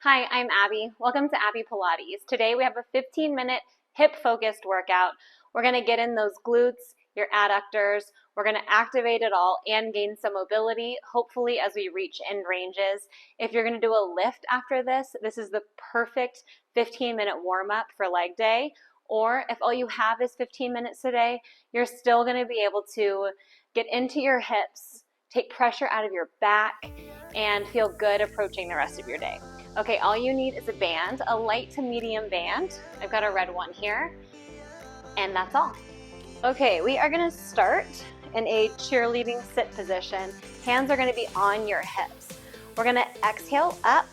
Hi, I'm Abby. Welcome to Abbey Pilates. Today we have a 15-minute hip-focused workout. We're going to get in those glutes, your adductors. We're going to activate it all and gain some mobility, hopefully as we reach end ranges. If you're going to do a lift after this, this is the perfect 15-minute warm-up for leg day. Or if all you have is 15 minutes today, you're still going to be able to get into your hips, take pressure out of your back, and feel good approaching the rest of your day. Okay, all you need is a band, a light to medium band. I've got a red one here, and that's all. Okay, we are gonna start in a cheerleading sit position. Hands are gonna be on your hips. We're gonna exhale up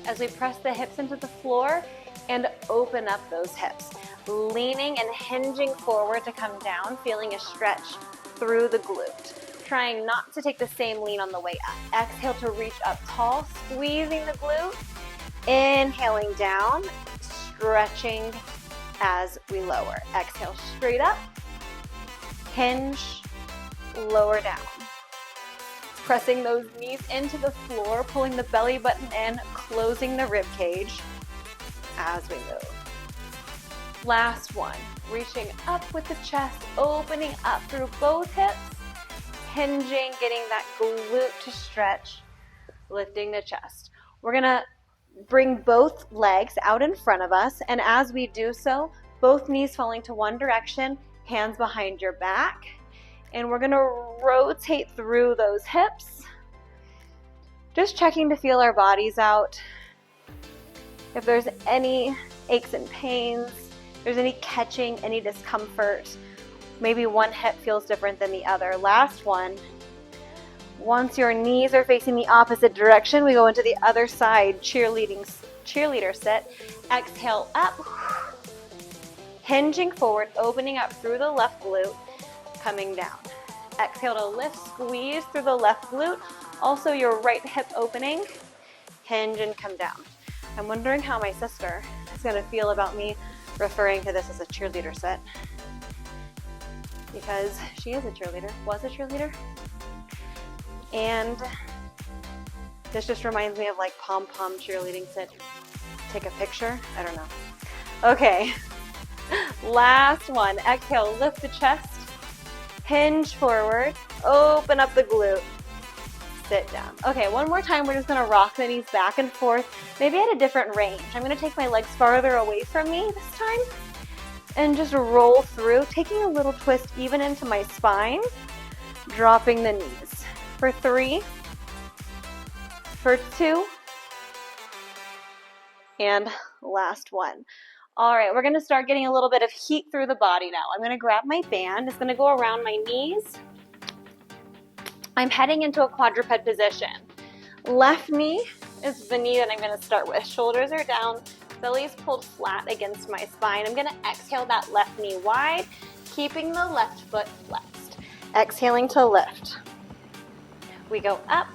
as we press the hips into the floor and open up those hips, leaning and hinging forward to come down, feeling a stretch through the glute. Trying not to take the same lean on the way up. Exhale to reach up tall, squeezing the glute. Inhaling down, stretching as we lower. Exhale straight up, hinge, lower down. Pressing those knees into the floor, pulling the belly button in, closing the rib cage as we move. Last one, reaching up with the chest, opening up through both hips. Hinging, getting that glute to stretch, lifting the chest. We're gonna bring both legs out in front of us, and as we do so, both knees falling to one direction, hands behind your back, and we're gonna rotate through those hips, just checking to feel our bodies out. If there's any aches and pains, if there's any catching, any discomfort, maybe one hip feels different than the other. Last one. Once your knees are facing the opposite direction, we go into the other side, cheerleader sit. Exhale up, hinging forward, opening up through the left glute, coming down. Exhale to lift, squeeze through the left glute. Also your right hip opening, hinge and come down. I'm wondering how my sister is going to feel about me referring to this as a cheerleader sit, because she is a cheerleader, was a cheerleader. And this just reminds me of like pom-pom cheerleading sit. Take a picture? I don't know. Okay, last one. Exhale, lift the chest, hinge forward, open up the glute, sit down. Okay, one more time, we're just gonna rock the knees back and forth, maybe at a different range. I'm gonna take my legs farther away from me this time, and just roll through, taking a little twist even into my spine, dropping the knees. For 3, for 2, and last one. All right, we're gonna start getting a little bit of heat through the body now. I'm gonna grab my band, it's gonna go around my knees. I'm heading into a quadruped position. Left knee is the knee that I'm gonna start with. Shoulders are down, belly is pulled flat against my spine. I'm gonna exhale that left knee wide, keeping the left foot flexed. Exhaling to lift. We go up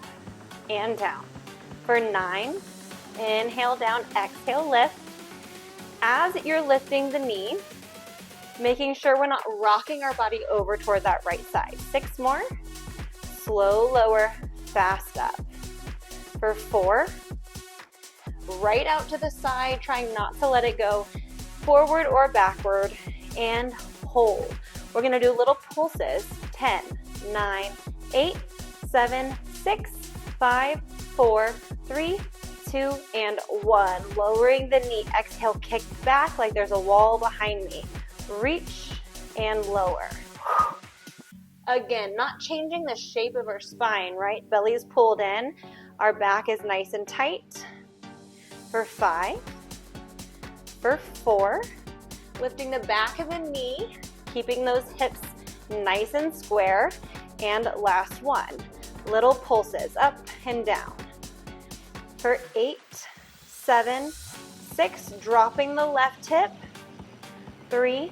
and down. For 9, inhale down, exhale, lift. As you're lifting the knee, making sure we're not rocking our body over toward that right side. 6 more. Slow lower, fast up. For 4, right out to the side, trying not to let it go, forward or backward, and hold. We're gonna do little pulses. 10, 9, 8, 7, 6, 5, 4, 3, 2, and 1. Lowering the knee, exhale, kick back like there's a wall behind me. Reach and lower. Again, not changing the shape of our spine, right? Belly is pulled in, our back is nice and tight. For 5, for 4, lifting the back of the knee, keeping those hips nice and square, and last one, little pulses up and down. For 8, 7, 6, dropping the left hip, 3,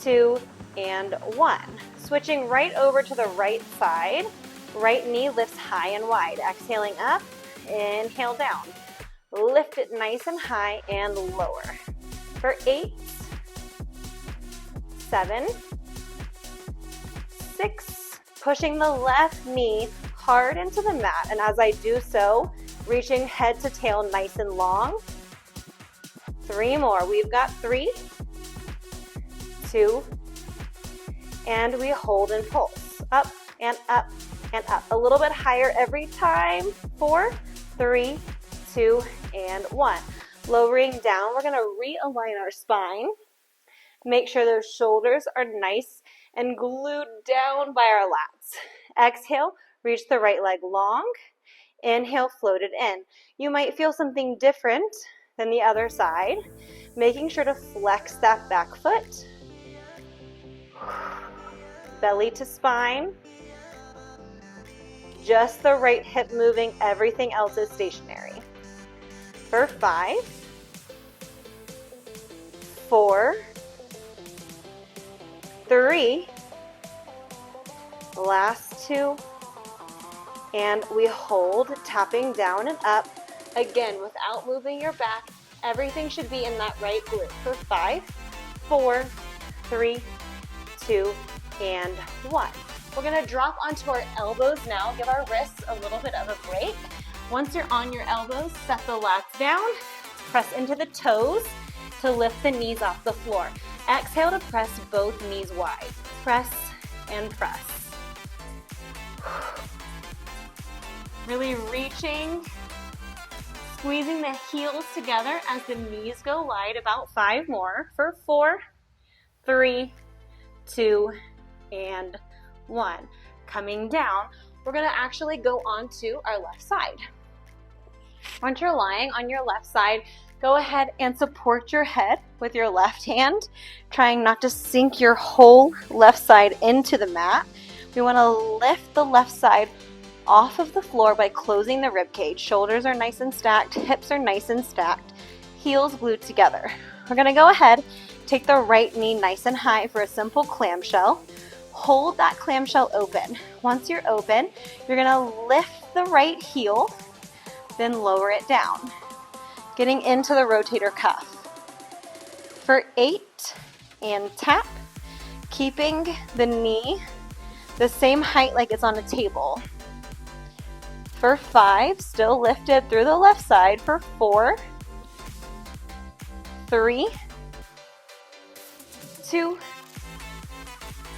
2, and 1. Switching right over to the right side, right knee lifts high and wide. Exhaling up, inhale down. Lift it nice and high and lower. For 8, 7, 6, pushing the left knee hard into the mat, and as I do so, Reaching head to tail nice and long. 3 more. We've got 3, 2, and we hold and pulse. Up and up and up. A little bit higher every time. 4, 3, 2, and 1. Lowering down, we're gonna realign our spine. Make sure those shoulders are nice and glued down by our lats. Exhale, reach the right leg long. Inhale, float it in. You might feel something different than the other side. Making sure to flex that back foot. Belly to spine. Just the right hip moving, everything else is stationary. For 5, 4, 3, last 2, and we hold, tapping down and up. Again, without moving your back, everything should be in that right glute. For 5, 4, 3, 2, and 1. We're gonna drop onto our elbows now, give our wrists a little bit of a break. Once you're on your elbows, set the lats down, press into the toes to lift the knees off the floor. Exhale to press both knees wide. Press and press. Really reaching, squeezing the heels together as the knees go wide. About 5 more. For 4, 3, 2, and 1. Coming down, we're gonna actually go onto our left side. Once you're lying on your left side, go ahead and support your head with your left hand, trying not to sink your whole left side into the mat. We wanna lift the left side off of the floor by closing the rib cage. Shoulders are nice and stacked, hips are nice and stacked, heels glued together. We're gonna go ahead, take the right knee nice and high for a simple clamshell. Hold that clamshell open. Once you're open, you're gonna lift the right heel, then lower it down, getting into the rotator cuff. For 8, and tap, keeping the knee the same height like it's on a table. For 5, still lifted through the left side. For 4, 3, 2,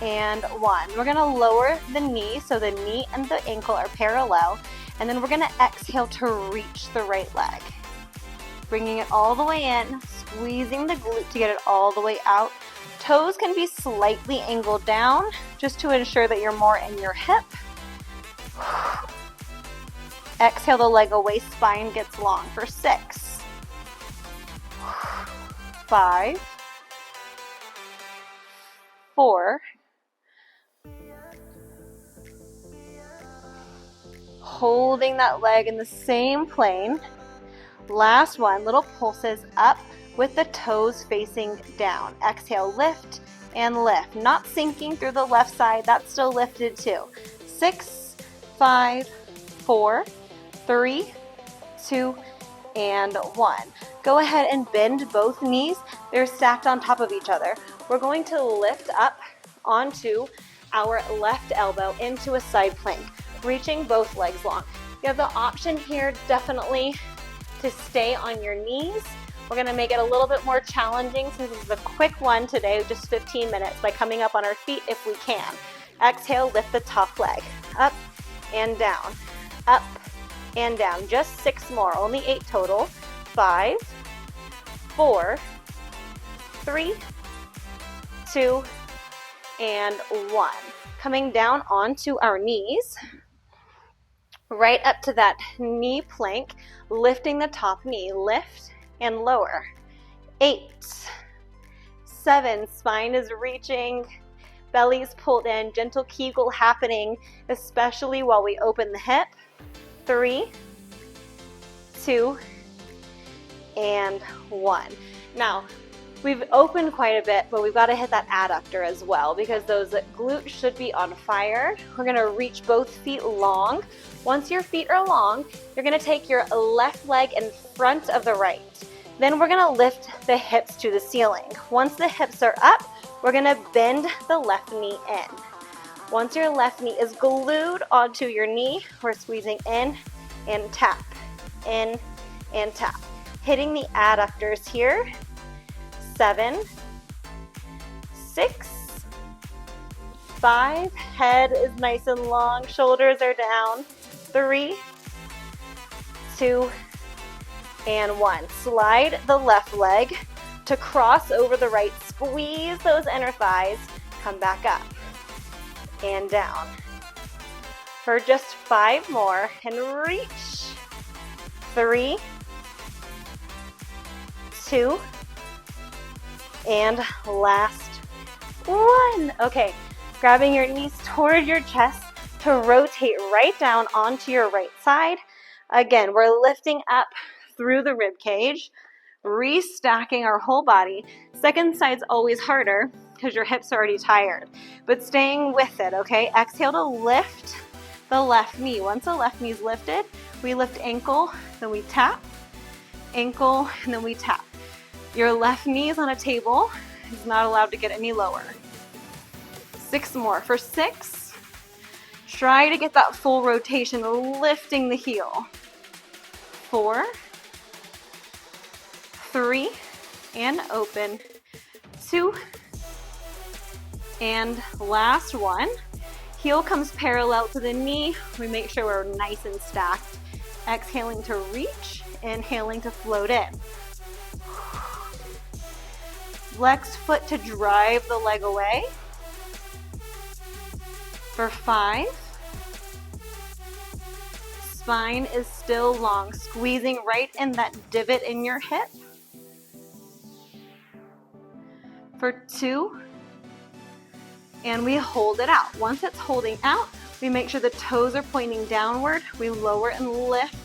and 1. We're gonna lower the knee so the knee and the ankle are parallel, and then we're gonna exhale to reach the right leg. Bringing it all the way in, squeezing the glute to get it all the way out. Toes can be slightly angled down just to ensure that you're more in your hip. Exhale the leg away, spine gets long. For 6, 5, 4, holding that leg in the same plane. Last one, little pulses up with the toes facing down. Exhale, lift and lift. Not sinking through the left side, that's still lifted too. 6, 5, 4, 3, 2, and 1. Go ahead and bend both knees. They're stacked on top of each other. We're going to lift up onto our left elbow into a side plank, reaching both legs long. You have the option here definitely to stay on your knees. We're gonna make it a little bit more challenging since this is a quick one today, just 15 minutes, by coming up on our feet if we can. Exhale, lift the top leg, up and down, up and down. Just 6 more, only 8 total. 5, 4, 3, 2, and 1. Coming down onto our knees, right up to that knee plank, lifting the top knee, lift and lower. 8, 7, spine is reaching, belly's pulled in, gentle Kegel happening, especially while we open the hip. 3, 2, and 1. Now, we've opened quite a bit, but we've got to hit that adductor as well because those glutes should be on fire. We're going to reach both feet long. Once your feet are long, you're going to take your left leg in front of the right. Then we're going to lift the hips to the ceiling. Once the hips are up, we're going to bend the left knee in. Once your left knee is glued onto your knee, we're squeezing in and tap. in, and tap. Hitting the adductors here. 7, 6, 5, head is nice and long, shoulders are down. 3, 2, and 1. Slide the left leg to cross over the right. Squeeze those inner thighs. Come back up and down. For just 5 more, and reach. 3, 2, and last 1. Okay, grabbing your knees toward your chest to rotate right down onto your right side. Again, we're lifting up through the rib cage, restacking our whole body. Second side's always harder because your hips are already tired, but staying with it, okay? Exhale to lift the left knee. Once the left knee's lifted, we lift ankle, then we tap, ankle, and then we tap. Your left knee is on a table. It's not allowed to get any lower. 6 more. For 6, try to get that full rotation, lifting the heel. 4, 3, and open. 2, and last 1. Heel comes parallel to the knee. We make sure we're nice and stacked. Exhaling to reach, inhaling to float in. Flex foot to drive the leg away. For 5. Spine is still long, squeezing right in that divot in your hip. For 2. And we hold it out. Once it's holding out, we make sure the toes are pointing downward. We lower and lift,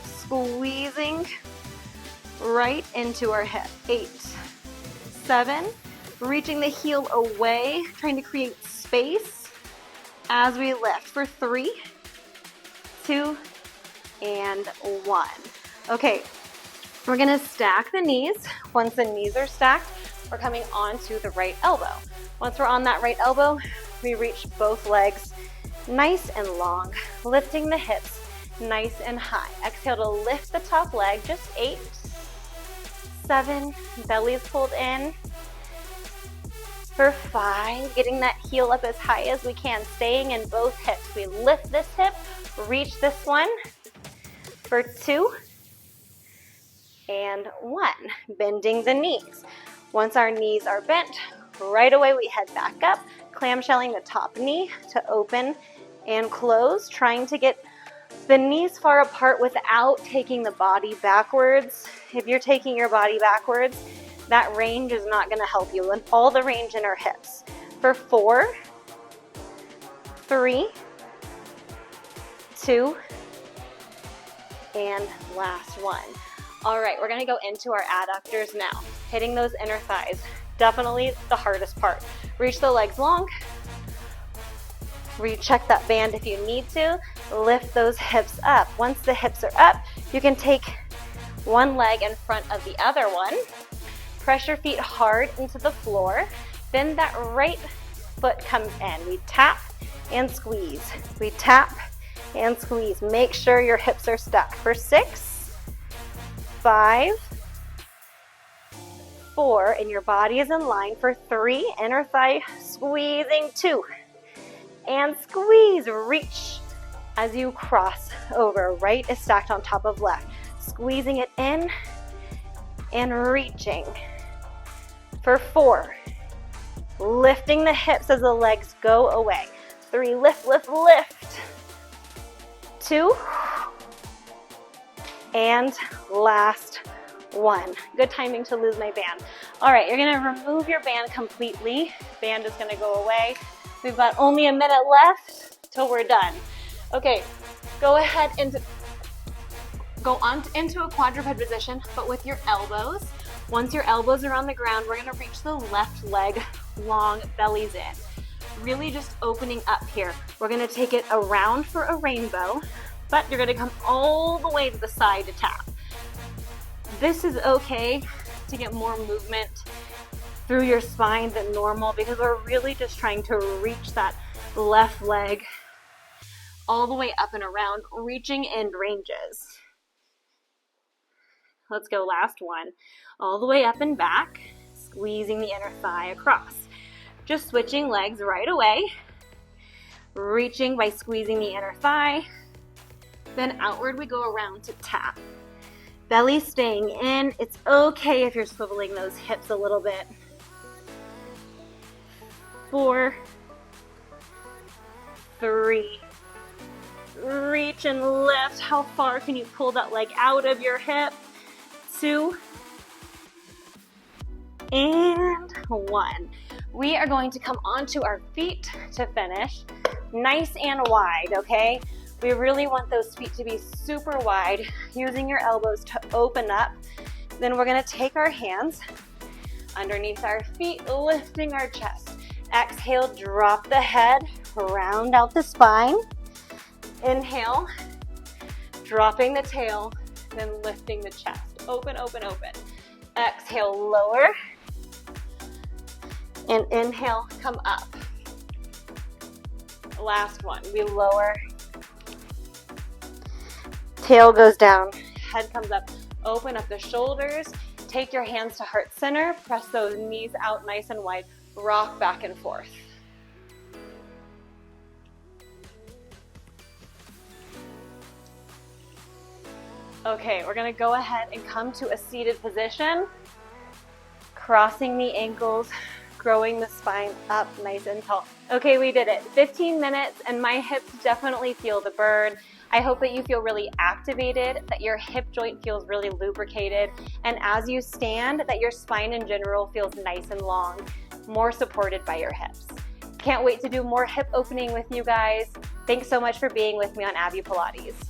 squeezing right into our hip. 8, 7, reaching the heel away, trying to create space as we lift. For 3, 2, and 1. Okay, we're gonna stack the knees. Once the knees are stacked, we're coming onto the right elbow. Once we're on that right elbow, we reach both legs nice and long, lifting the hips nice and high. Exhale to lift the top leg, just 8, 7, belly's pulled in. For 5, getting that heel up as high as we can, staying in both hips. We lift this hip, reach this one. For 2, and 1, bending the knees. Once our knees are bent, right away we head back up, clamshelling the top knee to open and close, trying to get the knees far apart without taking the body backwards. If you're taking your body backwards, that range is not going to help you. And all the range in our hips. For 4, 3, 2, and last 1. All right, we're going to go into our adductors now. Hitting those inner thighs. Definitely the hardest part. Reach the legs long. Recheck that band if you need to. Lift those hips up. Once the hips are up, you can take one leg in front of the other one. Press your feet hard into the floor. Then that right foot comes in. We tap and squeeze. We tap and squeeze. Make sure your hips are stuck. For 6, 5, 4, and your body is in line. For 3, inner thigh squeezing. 2, and squeeze. Reach as you cross over. Right is stacked on top of left. Squeezing it in and reaching. For 4, lifting the hips as the legs go away. 3, lift, lift, lift. 2, and last 1. Good timing to lose my band. All right, you're gonna remove your band completely. Band is gonna go away. We've got only a minute left till we're done. Okay, go ahead and go on into a quadruped position, but with your elbows. Once your elbows are on the ground, we're gonna reach the left leg long, belly's in. Really just opening up here. We're gonna take it around for a rainbow, but you're gonna come all the way to the side to tap. This is okay to get more movement through your spine than normal because we're really just trying to reach that left leg all the way up and around, reaching in ranges. Let's go, last one. All the way up and back, squeezing the inner thigh across. Just switching legs right away. Reaching by squeezing the inner thigh. Then outward we go around to tap. Belly staying in. It's okay if you're swiveling those hips a little bit. 4, 3, reach and lift. How far can you pull that leg out of your hip? 2, and 1. We are going to come onto our feet to finish. Nice and wide, okay? We really want those feet to be super wide, using your elbows to open up. Then we're gonna take our hands underneath our feet, lifting our chest. Exhale, drop the head, round out the spine. Inhale, dropping the tail, then lifting the chest. Open, open, open. Exhale, lower. And inhale, come up. Last one, we lower. Tail goes down, head comes up. Open up the shoulders. Take your hands to heart center. Press those knees out nice and wide. Rock back and forth. Okay, we're gonna go ahead and come to a seated position. Crossing the ankles, growing the spine up nice and tall. Okay, we did it. 15 minutes and my hips definitely feel the burn. I hope that you feel really activated, that your hip joint feels really lubricated, and as you stand, that your spine in general feels nice and long, more supported by your hips. Can't wait to do more hip opening with you guys. Thanks so much for being with me on Abbey Pilates.